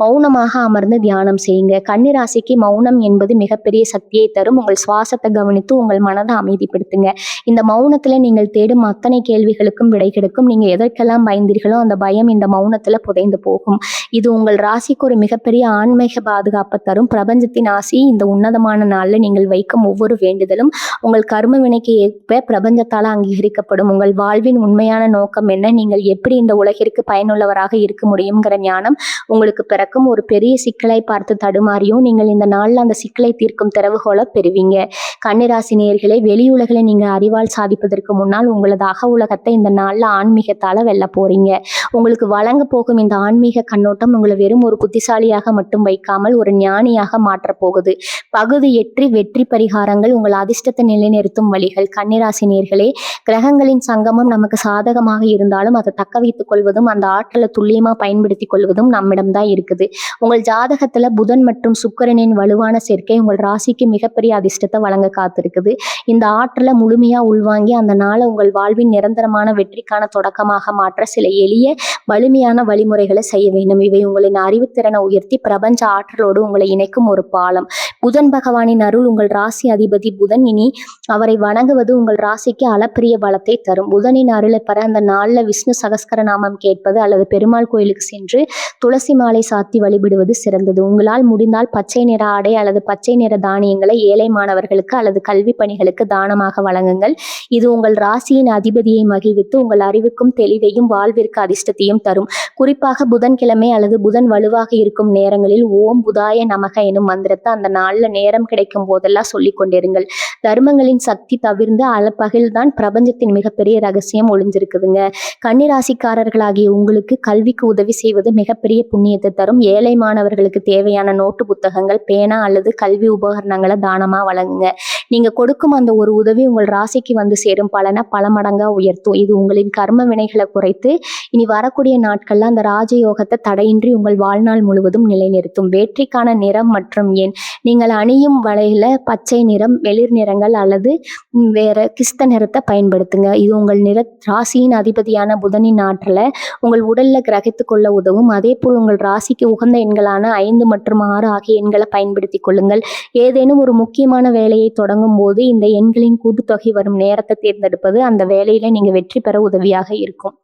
மௌனமாக அமர்ந்து தியானம் செய்யுங்க. கன்னிராசிக்கு மௌனம் என்பது மிகப்பெரிய சக்தியை தரும். உங்கள் சுவாசத்தை கவனித்து உங்கள் மனதை அமைதிப்படுத்துங்க. இந்த மௌனத்துல நீங்கள் தேடும் அத்தனை கேள்விகளுக்கும் விடை கிடைக்கும். நீங்க எதற்கெல்லாம் பயந்தீர்களோ அந்த பயம் இந்த மௌனத்துல புதைந்து போகும். இது உங்கள் ராசிக்கு ஒரு மிகப்பெரிய ஆன்மீக பாதுகாப்பை தரும். பிரபஞ்சத்தின் ஆசி இந்த உன்னதமான நாள்ல நீங்கள் வைக்கும் ஒவ்வொரு வேண்டுதலும் உங்கள் கர்ம வினைக்கு ஏற்ப பிரபஞ்சத்தால் அங்கீகரிக்கப்படும். உங்கள் வாழ்வின் உண்மையான நோக்கம் என்ன, நீங்கள் எப்படி இந்த உலகிற்கு பயனுள்ளவராக இருக்க முடியுங்கிற ஞானம் உங்களுக்கு பிறக்கும். ஒரு பெரிய சிக்கலை பார்த்து தடுமாறியும் நீங்கள் இந்த நாள்ல அந்த சிக்கலை தீர்க்கும் திறவுகோலை பெறுவீங்க. கன்னிராசி நேயர்களே, வெளியுலகில் நீங்க அறிவால் சாதிப்பதற்கு முன்னால் உங்களது அக உலகத்தை இந்த நாள்ல ஆன்மீகத்தால வெல்ல போறீங்க. உங்களுக்கு வழங்க போகும் இந்த ஆன்மீக கண்ணோட்டம் உங்களை வெறும் ஒரு புத்திசாலியாக மட்டும் வைக்காமல் ஒரு ஞானியாக மாற்ற போகுது. பகுதி 8, வெற்றி பரிகாரங்கள், உங்கள் அதிர்ஷ்டத்தை நிலைநிறுத்தும் வழிகள். கன்னிராசி நேயர்களே, கிரகங்களின் சங்கமம் நமக்கு சாதகமாக இருந்தாலும் அதை தக்க வைத்துக் கொள்வதும் அந்த ஆற்றலை துல்லியமா பயன்படுத்தி கொள்வதும் நம்மிடம்தான் இருக்குது. உங்கள் ஜாதகத்துல புதன் மற்றும் சுக்கிரனின் வலுவான சேர்க்கை உங்கள் ராசிக்கு மிகப்பெரிய அதிர்ஷ்டத்தை வழங்க காத்திருக்குது. இந்த ஆற்றலை முழுமையா உள்வாங்கி அந்த நாளை உங்கள் வாழ்வின் நிரந்தரமான வெற்றிக்கான தொடக்கமாக மாற்ற சில எளிய வலிமையான வழிமுறைகளை செய்ய வேண்டும். இவை உங்களின் அறிவுத்திறனை உயர்த்தி பிரபஞ்ச ஆற்றலோடு உங்களை இணைக்கும் ஒரு பாலம். புதன் பகவானின் அருள். உங்கள் ராசி அதிபதி புதன். இனி அவரை வணங்குவது உங்கள் ராசிக்கு அளப்பரிய பலத்தை தரும். புதனின் அருளை பெற அந்த நாள்ல விஷ்ணு சகஸ்கர நாமம் கேட்பது அல்லது பெருமாள் கோயிலுக்கு சென்று துளசி மாலை சாத்தி வழிபடுவது சிறந்தது. உங்களால் முடிந்தால் பச்சை நிற ஆடை அல்லது பச்சை நிற தானியங்களை ஏழை மாணவர்களுக்கு அல்லது கல்வி பணிகளுக்கு தானமாக வழங்குங்கள். இது உங்கள் ராசியின் அதிபதியை மகிழ்வித்து உங்கள் அறிவுக்கும் தெளிவையும் வாழ்விற்கு அதிர்ஷ்டத்தையும் தரும். குறிப்பாக புதன்கிழமை அல்லது புதன் வலுவாக இருக்கும் நேரங்களில் ஓம் புதாய நமக எனும் மந்திரத்தை அந்த நாள்ல நேரம் கிடைக்கும் போதெல்லாம் சொல்லிக் கொண்டிருங்கள். தர்மங்களின் சக்தி தவிர்ந்து அளப்பகில்தான் பிரபஞ்சத்தின் மிகப்பெரிய ரகசியம் ஒளிஞ்சிருக்குதுங்க. கன்னிராசிக்காரர்களாகிய உங்களுக்கு கல்விக்கு உதவி செய்வது மிகப்பெரிய புண்ணியத்தை தரும். ஏழை மாணவர்களுக்கு தேவையான நோட்டு புத்தகங்கள், பேனா அல்லது கல்வி உபகரணங்களை தானமா வழங்குங்க. நீங்க கொடுக்கும் அந்த ஒரு உதவி உங்கள் ராசிக்கு வந்து சேரும் பலனை பல மடங்கா உயர்த்தும். இது உங்களின் கர்ம வினைகளை குறைத்து இனி வரக்கூடிய நாட்கள்ல அந்த ராஜயோகத்தை தடையின்றி உங்கள் வாழ்நாள் முழுவதும் நிலைநிறுத்தும். வெற்றிக்கான நிறம் மற்றும் எண். நீங்கள் அணியும் வலையில பச்சை நிறம், வெளிர் நிறங்கள் அல்லது வேற கிஸ்த நிறத்தை பயன்படுத்த பயன்படுத்துங்க. இது உங்கள் ராசியின் அதிபதியான புதனின் ஆற்றலை உங்கள் உடல்ல கிரகித்து கொள்ள உதவும். அதேபோல் உங்கள் ராசிக்கு உகந்த எண்களான 5 மற்றும் 6 ஆகிய எண்களை பயன்படுத்திக் கொள்ளுங்கள். ஏதேனும் ஒரு முக்கியமான வேலையை தொடங்கும் போது இந்த எண்களின் கூட்டுத்தொகை வரும் நேரத்தை தேர்ந்தெடுப்பது அந்த வேலையில நீங்க வெற்றி பெற உதவியாக இருக்கும்.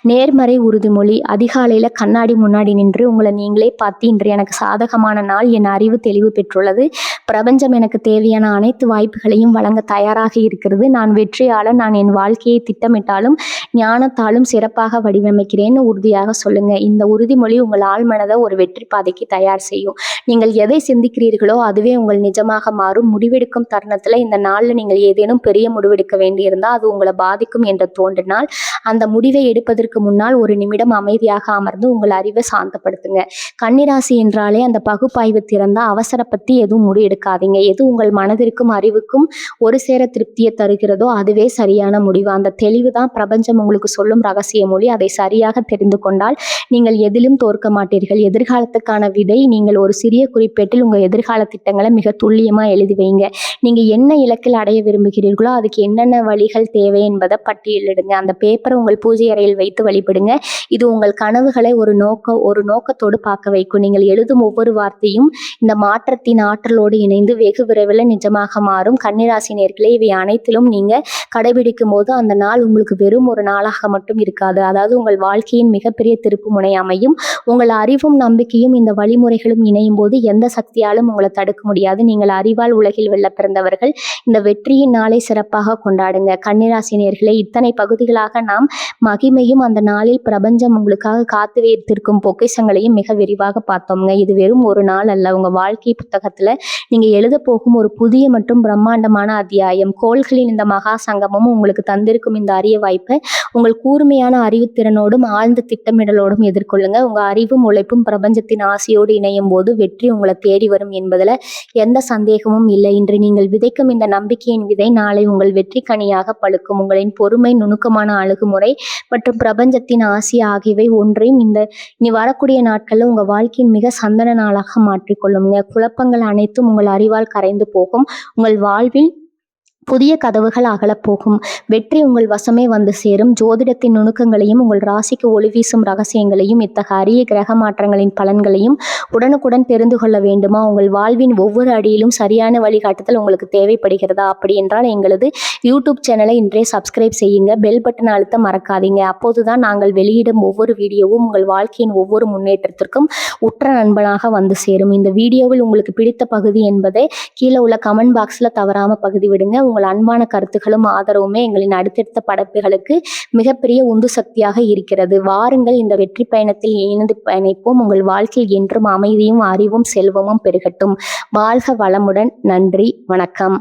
நேர்மறை உறுதிமொழி. அதிகாலையில கண்ணாடி முன்னாடி நின்று உங்களை நீங்களே பார்த்து, இன்று எனக்கு சாதகமான நாள், என் அறிவு தெளிவு பெற்றுள்ளது, பிரபஞ்சம் எனக்கு தேவையான அனைத்து வாய்ப்புகளையும் வழங்க தயாராக இருக்கிறது, நான் வெற்றியாளன், நான் என் வாழ்க்கையை திட்டமிட்டாலும் ஞானத்தாலும் சிறப்பாக வடிவமைக்கிறேன்னு உறுதியாக சொல்லுங்க. இந்த உறுதிமொழி உங்கள் ஆழ்மனதை ஒரு வெற்றி பாதைக்கு தயார் செய்யும். நீங்கள் எதை சிந்திக்கிறீர்களோ அதுவே உங்கள் நிஜமாக மாறும். முடிவெடுக்கும் தருணத்துல இந்த நாள்ல நீங்கள் ஏதேனும் பெரிய முடிவெடுக்க வேண்டியிருந்தால் அது உங்களை பாதிக்கும் என்று தோன்றினால் அந்த முடிவை எடுப்பதற்கு முன்னால் ஒரு நிமிடம் அமைதியாக அமர்ந்து உங்கள் அறிவை சாந்தப்படுத்துங்க. கன்னிராசி என்றாலே அந்த பகுப்பாய்வு திறந்தா அவசரப்பட்டு எதுவும் முடிவெடுக்காதீங்க. எது உங்கள் மனதிற்கும் அறிவுக்கும் ஒரு சேர திருப்தியை தருகிறதோ அதுவே சரியான முடிவு. அந்த தெளிவு தான் பிரபஞ்சம் உங்களுக்கு சொல்லும் ரகசிய மொழி. அதை சரியாக தெரிந்து கொண்டால் நீங்கள் எதிலும் தோற்க மாட்டீர்கள். எதிர்காலத்துக்கான விதை. நீங்கள் ஒரு சிறிய குறிப்பேட்டில் உங்கள் எதிர்கால திட்டங்களை மிக துல்லியமா எழுதி வைங்க. நீங்க என்ன இலக்கில் அடைய விரும்புகிறீர்களோ அதுக்கு என்னென்ன வழிகள் தேவை என்பதை பட்டியலிடுங்க. அந்த பேப்பரை உங்கள் பூஜை அறையில் வைத்து வழிபடுங்க. இது உங்கள் கனவுகளை ஒரு நோக்கத்தோடு பார்க்க வைக்கும். நீங்கள் எழுதும் ஒவ்வொரு வார்த்தையும் இந்த மாற்றத்தின் ஆற்றலோடு இணைந்து வெகு விரைவில் நிஜமாக மாறும். கன்னிராசி நேயர்களே, இவை அனைத்திலும் நீங்க கடைபிடிக்கும் போது அந்த நாள் உங்களுக்கு வெறும் ஒரு நாளாக மட்டும் இருக்காது. அதாவது உங்கள் வாழ்க்கையின் மிகப்பெரிய திருப்பு முனை அமையும். உங்கள் அறிவும் நம்பிக்கையும் இந்த வழிமுறைகளும் இணையும் போது எந்த சக்தியாலும் உங்களை தடுக்க முடியாது. நீங்கள் அறிவால் உலகில் வெல்ல பிறந்தவர்கள். இந்த வெற்றியின் நாளை சிறப்பாக கொண்டாடுங்க. கன்னிராசி நேயர்களே, இத்தனை பகுதிகளாக நாம் மகிமையும் அந்த நாளில் பிரபஞ்சம் உங்களுக்காக காத்து வைத்திருக்கும் பொக்கிஷங்களையும் மிக விரிவாக பார்த்தோம்ங்க. இது வெறும் ஒரு நாள் அல்ல, உங்க வாழ்க்கை புத்தகத்துல நீங்க எழுத போகும் ஒரு புதிய மற்றும் பிரம்மாண்டமான அத்தியாயம். கோள்களின் இந்த மகா சங்கமும் உங்களுக்கு தந்திருக்கும் இந்த அரிய வாய்ப்பை உங்கள் கூர்மையான அறிவுத்திறனோடும் ஆழ்ந்த திட்டமிடலோடும் எதிர்கொள்ளுங்க. உங்க அறிவும் உழைப்பும் பிரபஞ்சத்தின் ஆசையோடு இணையும் போது வெற்றி உங்களை தேடி வரும் என்பதுல எந்த சந்தேகமும் இல்லை. இன்று நீங்கள் விதைக்கும் இந்த நம்பிக்கையின் விதை நாளை உங்கள் வெற்றி கனியாக பழுக்கும். உங்களின் பொறுமை, நுணுக்கமான அணுகுமுறை மற்றும் பிரபஞ்சத்தின் ஆசி ஆகியவை ஒன்றையும் இனி வரக்கூடிய நாட்கள்ல உங்க வாழ்க்கையின் மிக சந்தன நாளாக மாற்றிக்கொள்ளுங்க. குழப்பங்கள் அனைத்தும் உங்கள் அறிவால் கரைந்து போகும். உங்கள் வாழ்வில் புதிய கதவுகள் அகலப்போகும். வெற்றி உங்கள் வசமே வந்து சேரும். ஜோதிடத்தின் நுணுக்கங்களையும் உங்கள் ராசிக்கு ஒளி வீசும் ரகசியங்களையும் இத்தகைய அரிய கிரக மாற்றங்களின் பலன்களையும் உடனுக்குடன் தெரிந்து கொள்ள வேண்டுமா? உங்கள் வாழ்வின் ஒவ்வொரு அடியிலும் சரியான வழிகாட்டுதல் உங்களுக்கு தேவைப்படுகிறதா? அப்படி என்றால் எங்களது யூடியூப் சேனலை இன்றே சப்ஸ்கிரைப் செய்யுங்க. பெல் பட்டன் அழுத்த மறக்காதீங்க. அப்போதுதான் நாங்கள் வெளியிடும் ஒவ்வொரு வீடியோவும் உங்கள் வாழ்க்கையின் ஒவ்வொரு முன்னேற்றத்திற்கும் உற்ற நண்பனாக வந்து சேரும். இந்த வீடியோவில் உங்களுக்கு பிடித்த பகுதி என்பதை கீழே உள்ள கமெண்ட் பாக்ஸ்ல தவறாம பகிர்ந்துவிடுங்க. உங்கள் அன்பான கருத்துக்களும் ஆதரவுமே எங்களின் அடுத்தடுத்த படைப்புகளுக்கு மிகப்பெரிய உந்து சக்தியாக இருக்கிறது. வாருங்கள், இந்த வெற்றி பயணத்தில் இணைந்து பயணிப்போம். உங்கள் வாழ்க்கையில் என்றும் அமைதியும் அறிவும் செல்வமும் பெருகட்டும். வாழ்க வளமுடன். நன்றி, வணக்கம்.